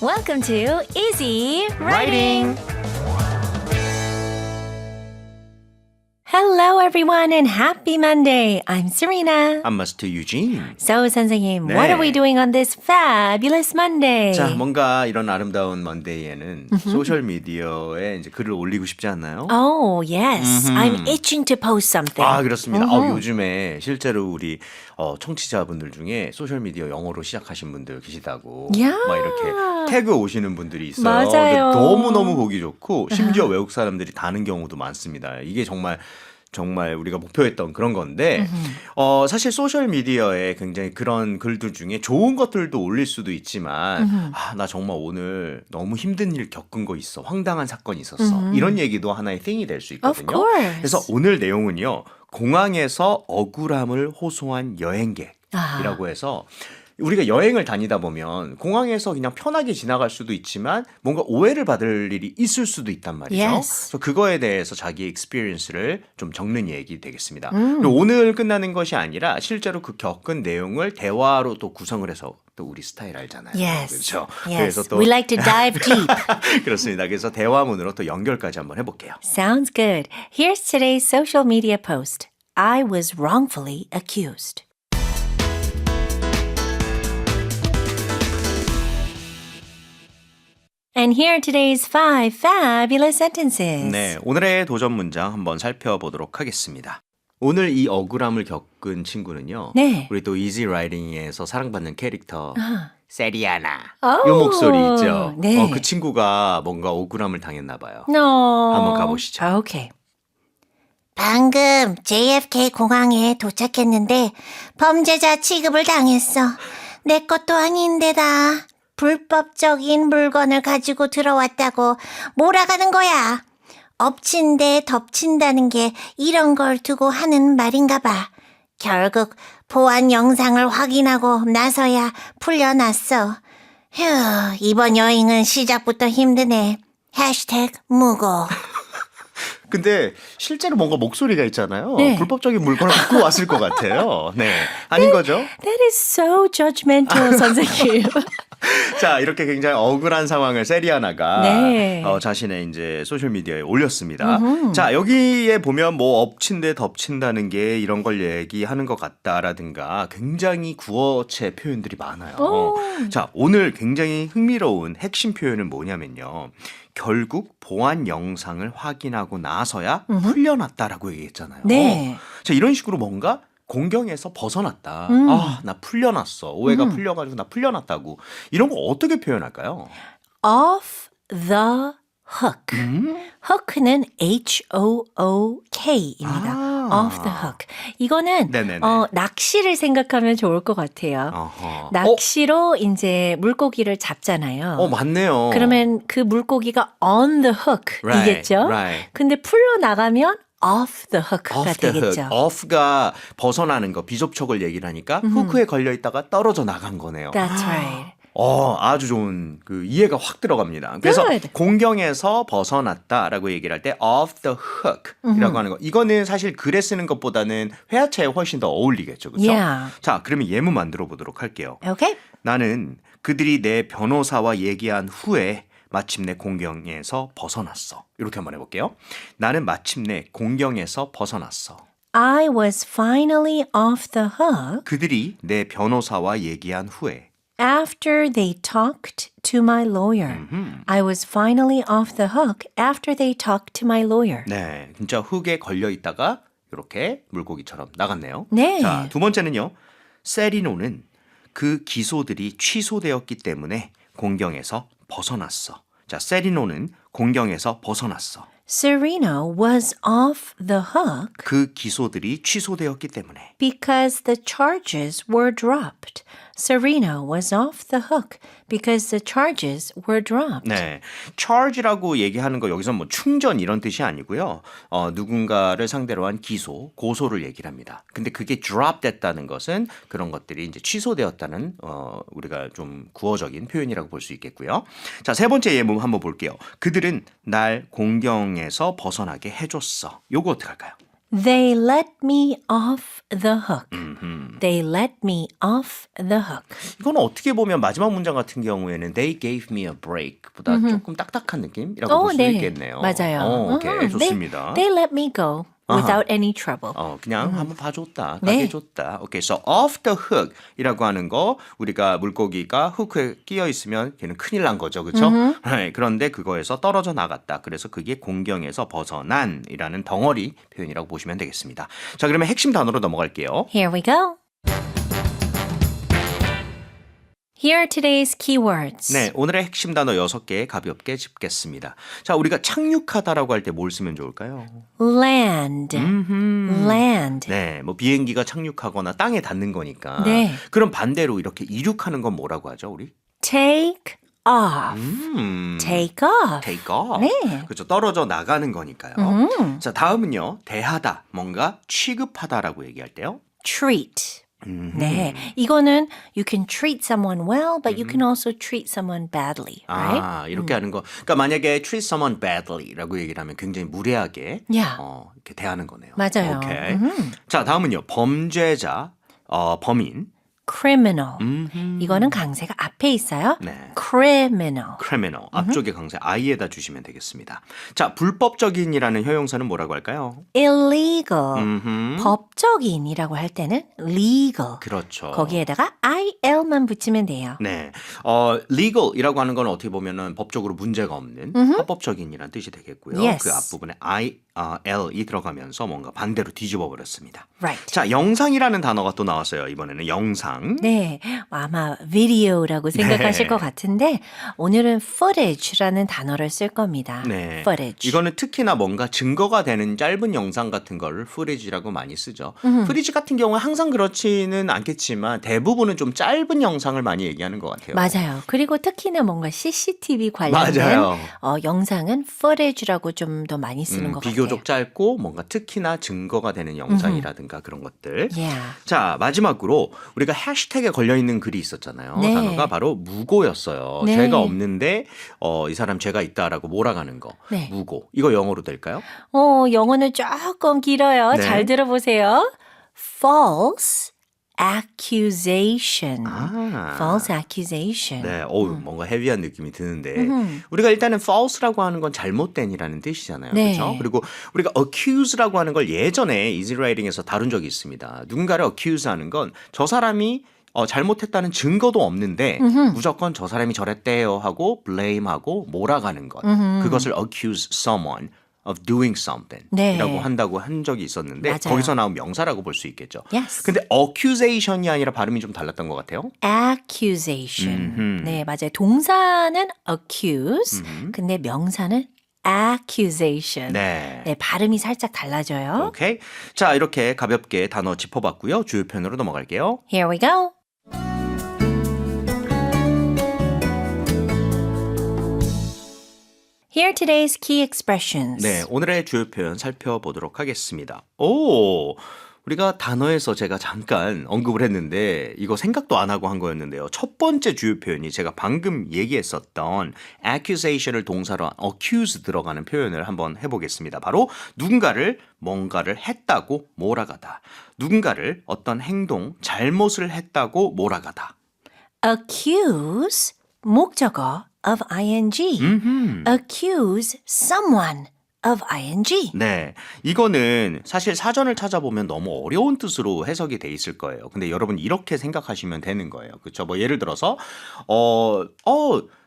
Welcome to Easy Writing. Hello, everyone, and happy Monday. I'm Serena. I'm Master Eugene. So, 선생님, 네. what are we doing on this fabulous Monday? 자, 뭔가 이런 아름다운 먼데이에는 소셜 미디어에 이제 글을 올리고 싶지 않나요? Oh, yes. I'm itching to post something. 아, 그렇습니다. 요즘에 실제로 우리 청취자분들 중에 소셜 미디어 영어로 시작하신 분들 계시다고 야. 막 이렇게 태그 오시는 분들이 있어요. 맞아요. 근데 너무너무 보기 좋고 심지어 외국 사람들이 다는 경우도 많습니다. 이게 정말 우리가 목표했던 그런 건데 사실 소셜 미디어에 굉장히 그런 글들 중에 좋은 것들도 올릴 수도 있지만 나 정말 오늘 너무 힘든 일 겪은 거 있어. 황당한 사건이 있었어. 이런 얘기도 하나의 thing이 될 수 Of 있거든요. course. 그래서 오늘 내용은요. 공항에서 억울함을 호소한 여행객이라고 해서 우리가 여행을 다니다 보면 공항에서 그냥 편하게 지나갈 수도 있지만 뭔가 오해를 받을 일이 있을 수도 있단 말이죠. Yes. 그래서 그거에 대해서 자기의 experience를 좀 적는 얘기 되겠습니다. 그리고 오늘 끝나는 것이 아니라 실제로 그 겪은 내용을 대화로 또 구성을 해서 또 우리 스타일 알잖아요. Yes. 그렇죠. Yes. 그래서 또 We like to dive deep. 그렇습니다. 그래서 대화문으로 또 연결까지 한번 해볼게요. Sounds good. Here's today's social media post. I was wrongfully accused. And here are today's 5 fabulous sentences. 네, 오늘의 도전 문장 한번 살펴보도록 하겠습니다. 오늘 이 억울함을 겪은 친구는요. 네. 우리 또 이지 라이딩에서 사랑받는 캐릭터 세리아나 오, 요 목소리 있죠. 네. 그 친구가 뭔가 억울함을 당했나 봐요. No. 한번 가보시죠. Okay. 방금 JFK 공항에 도착했는데 범죄자 취급을 당했어. 내 것도 아닌데다 불법적인 물건을 가지고 들어왔다고 몰아가는 거야. 엎친 데 덮친다는 게 이런 걸 두고 하는 말인가 봐. 결국 보안 영상을 확인하고 나서야 풀려났어. 휴, 이번 여행은 시작부터 힘드네. 해시태그 무고. 근데 실제로 뭔가 목소리가 있잖아요. 네. 불법적인 물건을 갖고 왔을 것 같아요. 네, 아닌 거죠? That is so judgmental, 선생님. 자, 이렇게 굉장히 억울한 상황을 세리아나가 네. 자신의 이제 소셜 미디어에 올렸습니다. 자, 여기에 보면 뭐 엎친 데 덮친다는 게 이런 걸 얘기하는 것 같다라든가 굉장히 구어체 표현들이 많아요. 자, 오늘 굉장히 흥미로운 핵심 표현은 뭐냐면요. 결국 보안 영상을 확인하고 나서야 풀려났다라고 얘기했잖아요. 네. 자, 이런 식으로 뭔가 공경에서 벗어났다. 나 풀려났어. 오해가 풀려가지고 나 풀려났다고. 이런 거 어떻게 표현할까요? Off the hook. hook는 H-O-O-K입니다. Off the hook. 이거는 네네네. 낚시를 생각하면 좋을 것 같아요. 어허. 낚시로 이제 물고기를 잡잖아요. 맞네요. 그러면 그 물고기가 on the hook이겠죠? Right. 근데 풀려나가면 off the hook가 off the 되겠죠. hook. off가 벗어나는 거, 비접촉을 얘기를 하니까 후크에 걸려 있다가 떨어져 나간 거네요. That's right. 아주 좋은 그 이해가 확 들어갑니다. 그래서 Good. 공경에서 벗어났다라고 얘기를 할 때 off the hook이라고 하는 거. 이거는 사실 글에 쓰는 것보다는 회화체에 훨씬 더 어울리겠죠. 그렇죠? Yeah. 자, 그러면 예문 만들어 보도록 할게요. Okay. 나는 그들이 내 변호사와 얘기한 후에 마침내 공경에서 벗어났어. 이렇게 한번 해볼게요. 나는 마침내 공경에서 벗어났어. I was finally off the hook 그들이 내 변호사와 얘기한 후에 after they talked to my lawyer. I was finally off the hook after they talked to my lawyer. 네, 진짜 흙에 걸려 있다가 이렇게 물고기처럼 나갔네요. 네. 자, 두 번째는요. 세리노는 그 기소들이 취소되었기 때문에 공경에서 벗어났어. 자, 세리노는 공경에서 벗어났어. Serena was off the hook 그 기소들이 취소되었기 때문에. because the charges were dropped. Serena was off the hook because the charges were dropped. 네, charge라고 얘기하는 거 여기서 뭐 충전 이런 뜻이 아니고요. 누군가를 상대로 한 기소, 고소를 얘기를 합니다. 근데 그게 drop 됐다는 것은 그런 것들이 이제 취소되었다는 우리가 좀 구어적인 표현이라고 볼 수 있겠고요. 자, 세 번째 예문 한번 볼게요. 그들은 날 공경에서 벗어나게 해줬어. 요거 어떡할까요? They let me off the hook. They let me off the hook. 이건 어떻게 보면 마지막 문장 같은 경우에는 they gave me a break보다 조금 딱딱한 느낌이라고 볼 수 네. 있겠네요. 맞아요. 오케이, 좋습니다. They let me go without any trouble. 그냥 한번 봐줬다, 네. 가게 줬다. 오케이, so off the hook이라고 하는 거 우리가 물고기가 후크에 끼어 있으면 걔는 큰일 난 거죠, 그렇죠? 네, 그런데 그거에서 떨어져 나갔다. 그래서 그게 공경에서 벗어난이라는 덩어리 표현이라고 보시면 되겠습니다. 자, 그러면 핵심 단어로 넘어갈게요. Here we go. Here are today's keywords. 네, 오늘의 핵심 단어 6개 가볍게 짚겠습니다. 자, 우리가 착륙하다라고 할 때 뭘 쓰면 좋을까요? Land. Land. 네, 뭐 비행기가 착륙하거나 땅에 닿는 거니까. 네. 그럼 반대로 이렇게 이륙하는 건 뭐라고 하죠, 우리? Take off. Take off. take off. 네. 그렇죠. 떨어져 나가는 거니까요. 자, 다음은요. 대하다, 뭔가 취급하다라고 얘기할 때요. Treat. 네, 이거는 you can treat someone well, but you can also treat someone badly, right? 아, 이렇게 하는 거. 그러니까 만약에 treat someone badly라고 얘기를 하면 굉장히 무례하게 Yeah. 이렇게 대하는 거네요. 맞아요. 오케이. 자, 다음은요. 범죄자, 범인. Criminal. 이거는 강세가 앞에 있어요. 네. Criminal. criminal. 앞쪽에 강세 I에다 주시면 되겠습니다. 자, 불법적인이라는 형용사는 뭐라고 할까요? Illegal. 법적인이라고 할 때는 legal. 그렇죠. 거기에다가 IL만 붙이면 돼요. 네, legal이라고 하는 건 어떻게 보면은 법적으로 문제가 없는 합법적인이라는 뜻이 되겠고요. Yes. 그 앞부분에 L이 들어가면서 뭔가 반대로 뒤집어 버렸습니다. Right. 자, 영상이라는 단어가 또 나왔어요. 이번에는 영상. 네, 아마 비디오라고 생각하실 것 같은데 오늘은 footage라는 단어를 쓸 겁니다. 네, footage. 이거는 특히나 뭔가 증거가 되는 짧은 영상 같은 걸 footage라고 많이 쓰죠. footage 같은 경우는 항상 그렇지는 않겠지만 대부분은 좀 짧은 영상을 많이 얘기하는 것 같아요. 맞아요. 그리고 특히나 뭔가 CCTV 관련된 맞아요. 영상은 footage라고 좀 더 많이 쓰는 것 비교적 같아요. 짧고 뭔가 특히나 증거가 되는 영상이라든가 그런 것들. Yeah. 자, 마지막으로 우리가 해시태그에 걸려있는 글이 있었잖아요. 네. 단어가 바로 무고였어요. 네. 죄가 없는데 이 사람 죄가 있다라고 몰아가는 거. 네. 무고. 이거 영어로 될까요? 영어는 조금 길어요. 네. 잘 들어보세요. False accusation. False accusation. 네, 뭔가 헤비한 느낌이 드는데 우리가 일단은 false라고 하는 건 잘못된이라는 뜻이잖아요. 네. 그렇죠? 그리고 우리가 accuse라고 하는 걸 예전에 이지라이팅에서 다룬 적이 있습니다. 누군가를 accuse하는 건 저 사람이 잘못했다는 증거도 없는데 무조건 저 사람이 저랬대요 하고 blame하고 몰아가는 것. 그것을 accuse someone of doing something 네. 이라고 한다고 한 적이 있었는데 맞아요. 거기서 나온 명사라고 볼 수 있겠죠. Yes. 근데 accusation이 아니라 발음이 좀 달랐던 것 같아요. accusation. 네, 맞아요. 동사는 accuse. 근데 명사는 accusation. 네. 네, 발음이 살짝 달라져요. 오케이. 자, 이렇게 가볍게 단어 짚어봤고요. 주요 표현으로 넘어갈게요. Here we go. Here are today's key expressions. 네, 오늘의 주요 표현 살펴보도록 하겠습니다. 우리가 단어에서 제가 잠깐 언급을 했는데 이거 생각도 안 하고 한 거였는데요. 첫 번째 주요 표현이 제가 방금 얘기했었던 accusation을 동사로 한 accuse 들어가는 표현을 한번 해보겠습니다. 바로 누군가를 뭔가를 했다고 몰아가다. 누군가를 어떤 행동, 잘못을 했다고 몰아가다. accuse 목적어 of ing. accuse someone of ing. 네, 이거는 사실 사전을 찾아보면 너무 어려운 뜻으로 해석이 돼 있을 거예요. 근데 여러분 이렇게 생각하시면 되는 거예요. 그렇죠? 뭐 예를 들어서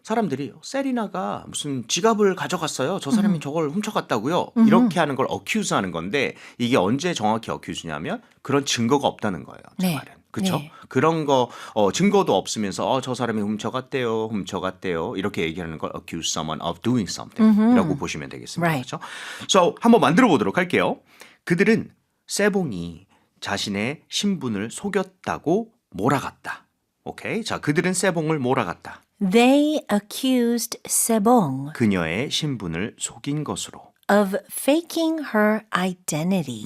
사람들이 세리나가 무슨 지갑을 가져갔어요. 저 사람이 저걸 훔쳐갔다고요. 이렇게 하는 걸 accuse 하는 건데 이게 언제 정확히 accuse냐면 그런 증거가 없다는 거예요. 제 네. 말은. 그렇죠? 네. 그런 거 증거도 없으면서 저 사람이 훔쳐갔대요. 이렇게 얘기하는 걸 accuse someone of doing something이라고 보시면 되겠습니다. Right. 그렇죠? So 한번 만들어 보도록 할게요. 그들은 세봉이 자신의 신분을 속였다고 몰아갔다. 오케이. 자, 그들은 세봉을 몰아갔다. They accused Sebong 그녀의 신분을 속인 것으로. of faking her identity.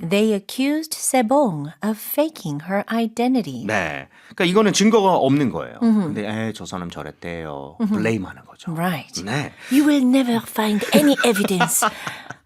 They accused Sebong of faking her identity. 네. 그러니까 이거는 증거가 없는 거예요. 근데 저 사람 저랬대요. 블레임하는 거죠. Right. 네. You will never find any evidence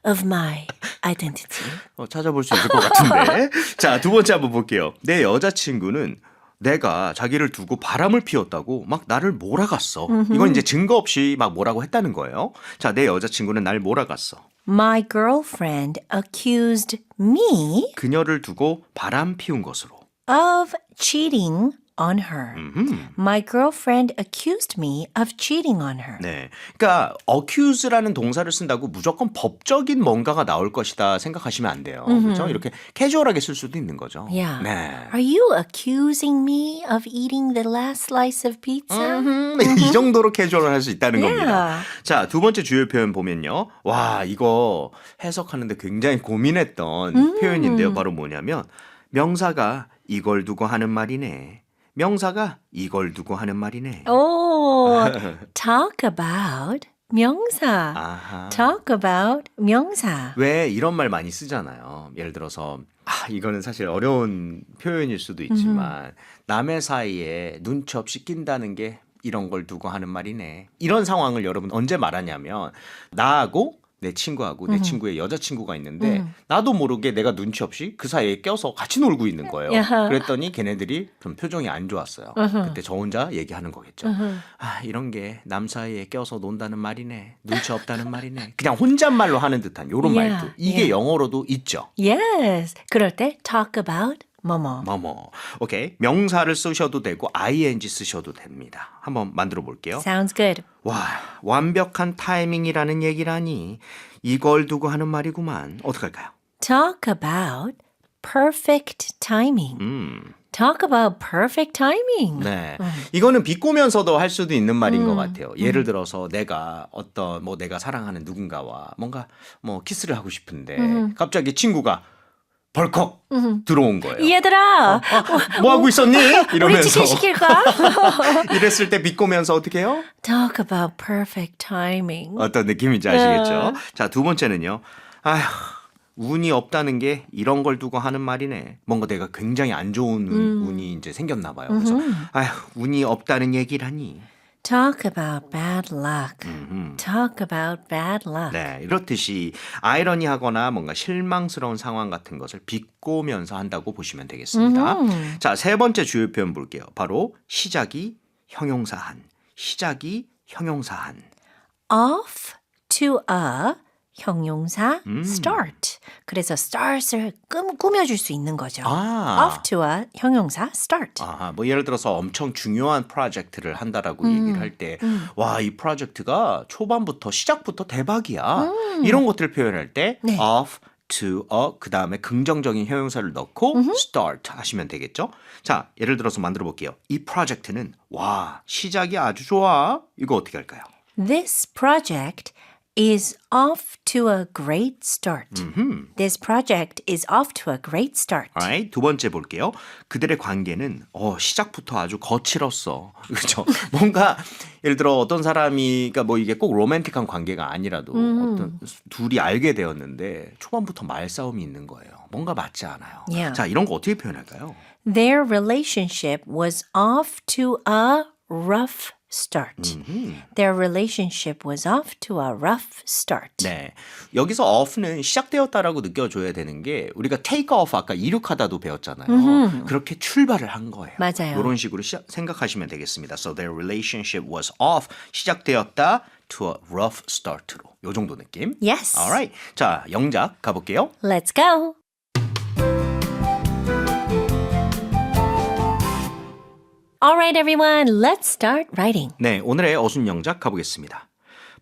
of my identity. 찾아볼 수 있을 것 같은데. 자, 두 번째 한번 볼게요. 내 여자친구는 내가 자기를 두고 바람을 피웠다고 막 나를 몰아갔어. 이건 이제 증거 없이 막 뭐라고 했다는 거예요. 자, 내 여자친구는 날 몰아갔어. My girlfriend accused me 그녀를 두고 바람 피운 것으로. of cheating on her. My girlfriend accused me of cheating on her. 네. 그러니까 accuse라는 동사를 쓴다고 무조건 법적인 뭔가가 나올 것이다 생각하시면 안 돼요. 그렇죠? 이렇게 캐주얼하게 쓸 수도 있는 거죠. Yeah. 네. Are you accusing me of eating the last slice of pizza? 이 정도로 캐주얼을 할 수 있다는 겁니다. Yeah. 자, 두 번째 주요 표현 보면요. 와, 이거 해석하는데 굉장히 고민했던 표현인데요. 바로 뭐냐면 명사가 이걸 두고 하는 말이네. 명사가 이걸 두고 하는 말이네. Oh, talk about 명사. 아하. Talk about 명사. 왜 이런 말 많이 쓰잖아요. 예를 들어서 이거는 사실 어려운 표현일 수도 있지만 남의 사이에 눈치 없이 낀다는 게 이런 걸 두고 하는 말이네. 이런 상황을 여러분 언제 말하냐면 나하고 내 친구하고 내 친구의 여자친구가 있는데 나도 모르게 내가 눈치 없이 그 사이에 껴서 같이 놀고 있는 거예요. 야하. 그랬더니 걔네들이 좀 표정이 안 좋았어요. 그때 저 혼자 얘기하는 거겠죠. 이런 게 남 사이에 껴서 논다는 말이네. 눈치 없다는 말이네. 그냥 혼잣말로 하는 듯한 이런 Yeah, 말도 이게 yeah. 영어로도 있죠. Yes. 그럴 때 talk about 뭐뭐. 뭐뭐. 오케이. 명사를 쓰셔도 되고 ing 쓰셔도 됩니다. 한번 만들어 볼게요. Sounds good. 와, 완벽한 타이밍이라는 얘기라니 이걸 두고 하는 말이구만. 어떡할까요? Talk about perfect timing. Talk about perfect timing. 네. 이거는 비꼬면서도 할 수도 있는 말인 것 같아요. 예를 들어서 내가 어떤 내가 사랑하는 누군가와 뭔가 키스를 하고 싶은데 갑자기 친구가 벌컥 들어온 거예요. 얘들아, 뭐 하고 있었니? 우리 이러면서 치킨 시킬까? 이랬을 때 비꼬면서 어떻게 해요? Talk about perfect timing. 어떤 느낌인지 아시겠죠? 자, 두 번째는요. 아휴, 운이 없다는 게 이런 걸 두고 하는 말이네. 뭔가 내가 굉장히 안 좋은 운이 이제 생겼나 봐요. 그래서 아휴, 운이 없다는 얘기라니. Talk about bad luck. Talk about bad luck. 네, 이렇듯이 아이러니하거나 뭔가 실망스러운 상황 같은 것을 비꼬면서 한다고 보시면 되겠습니다. 자, 세 번째 주요 표현 볼게요. 바로 시작이 형용사한. 시작이 형용사한. Off to a 형용사 start. 그래서 start을 꾸며줄 수 있는 거죠. Off to a 형용사 start. 예를 들어서 엄청 중요한 프로젝트를 한다라고 얘기를 할 때, 와, 이 프로젝트가 초반부터, 시작부터 대박이야. 이런 것들을 표현할 때, 네. off to a, 그 다음에 긍정적인 형용사를 넣고 start 하시면 되겠죠? 자, 예를 들어서 만들어 볼게요. 이 프로젝트는, 와, 시작이 아주 좋아. 이거 어떻게 할까요? This project is off to a great start. This project is off to a great start. Alright, 두 번째 볼게요. 그들의 관계는 시작부터 아주 거칠었어. 그렇죠? 뭔가 예를 들어 어떤 사람이 그러니까 이게 꼭 로맨틱한 관계가 아니라도 어떤 둘이 알게 되었는데 초반부터 말싸움이 있는 거예요. 뭔가 맞지 않아요. Yeah. 자, 이런 거 어떻게 표현할까요? Their relationship was off to a rough start. Their relationship was off to a rough start. 네. 여기서 off는 시작되었다라고 느껴줘야 되는 게 우리가 take off 아까 이륙하다도 배웠잖아요. 그렇게 출발을 한 거예요. 맞아요. 이런 식으로 생각하시면 되겠습니다. So their relationship was off. 시작되었다 to a rough start로. 요 정도 느낌. Yes. Alright. 자, 영작 가볼게요. Let's go. All right, everyone, let's start writing. 네, 오늘의 어순 영작 가보겠습니다.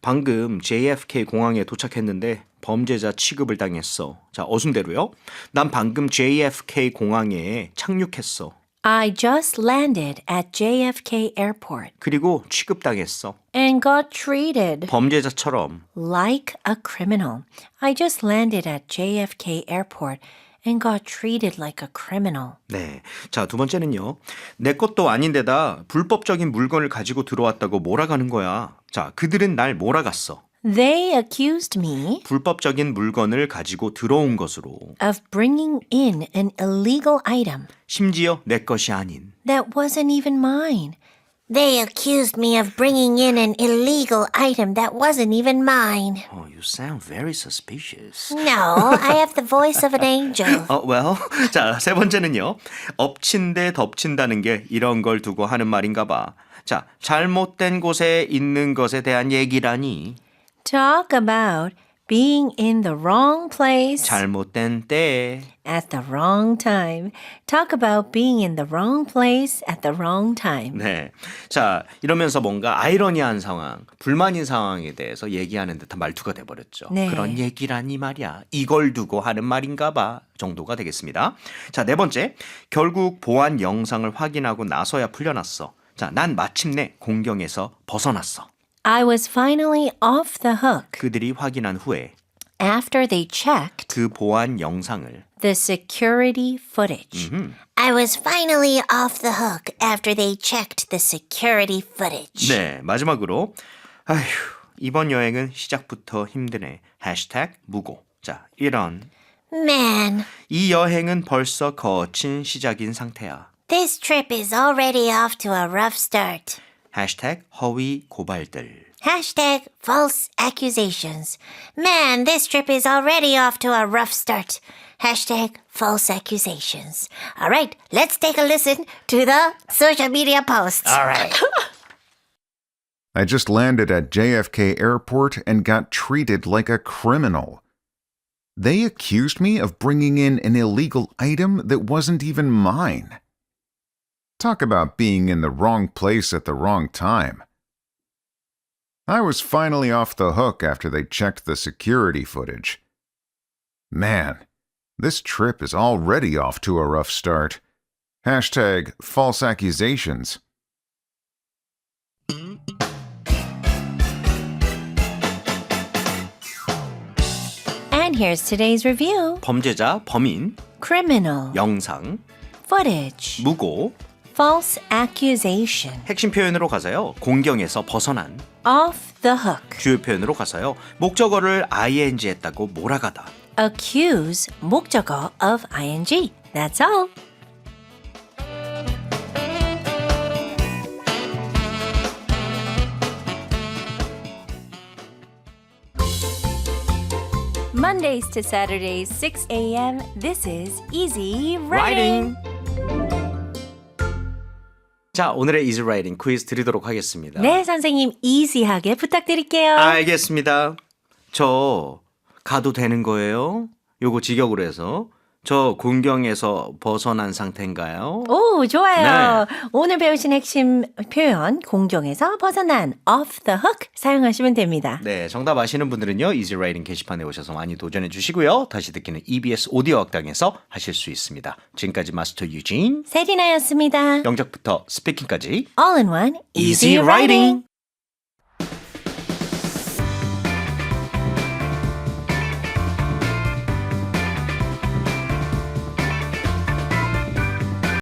방금 JFK 공항에 도착했는데 범죄자 취급을 당했어. 자, 어순대로요. 난 방금 JFK 공항에 착륙했어. I just landed at JFK Airport 그리고 취급당했어. and got treated 범죄자처럼. like a criminal. I just landed at JFK Airport and got treated like a criminal. 네. 자, 두 번째는요. 내 것도 아닌데다 불법적인 물건을 가지고 들어왔다고 몰아가는 거야. 자, 그들은 날 몰아갔어. They accused me 불법적인 물건을 가지고 들어온 것으로. of bringing in an illegal item 심지어 내 것이 아닌. that wasn't even mine. They accused me of bringing in an illegal item that wasn't even mine. Oh, you sound very suspicious. No, I have the voice of an angel. Well. 자, 세 번째는요. 엎친데 덮친다는 게 이런 걸 두고 하는 말인가 봐. 자, 잘못된 곳에 있는 것에 대한 얘기라니. Talk about being in the wrong place 잘못된 때. at the wrong time. Talk about being in the wrong place at the wrong time. 네. 자, 이러면서 뭔가 아이러니한 상황, 불만인 상황에 대해서 얘기하는 듯한 말투가 돼버렸죠. 네. 그런 얘기라니 말이야. 이걸 두고 하는 말인가 봐 정도가 되겠습니다. 자, 네 번째. 결국 보안 영상을 확인하고 나서야 풀려났어. 자, 난 마침내 공경에서 벗어났어. I was finally off the hook 그들이 확인한 후에 after they checked 그 보안 영상을 the security footage. I was finally off the hook after they checked the security footage. 네, 마지막으로 아휴, 이번 여행은 시작부터 힘드네. 해시태그 무고. 자, 이런 Man, 이 여행은 벌써 거친 시작인 상태야. this trip is already off to a rough start. 해시태그 허위 고발들. Hashtag false accusations. Man, this trip is already off to a rough start. Hashtag false accusations. All right, let's take a listen to the social media posts. All right. I just landed at JFK Airport and got treated like a criminal. They accused me of bringing in an illegal item that wasn't even mine. Talk about being in the wrong place at the wrong time. I was finally off the hook after they checked the security footage. Man, this trip is already off to a rough start. Hashtag false accusations. And here's today's review. 범죄자, 범인, Criminal, 영상, footage, 무고. false accusation, 핵심 표현으로 가서요. 공경에서 벗어난. off the hook, 주요 표현으로 가서요. 목적어를 ing 했다고 몰아가다. accuse, 목적어 of ing. That's all. Mondays to Saturdays, 6 a.m. This is Easy Writing. 자, 오늘의 Easy Writing 퀴즈 드리도록 하겠습니다. 네, 선생님 easy하게 부탁드릴게요. 알겠습니다. 저 가도 되는 거예요? 요거 직역으로 해서 저 공경에서 벗어난 상태인가요? 오, 좋아요. 네. 오늘 배우신 핵심 표현 공경에서 벗어난 off the hook 사용하시면 됩니다. 네, 정답 아시는 분들은요. Easy Writing 게시판에 오셔서 많이 도전해 주시고요. 다시 듣기는 EBS 오디오 학당에서 하실 수 있습니다. 지금까지 마스터 유진, 세리나였습니다. 영작부터 스피킹까지 All in one, Easy Writing.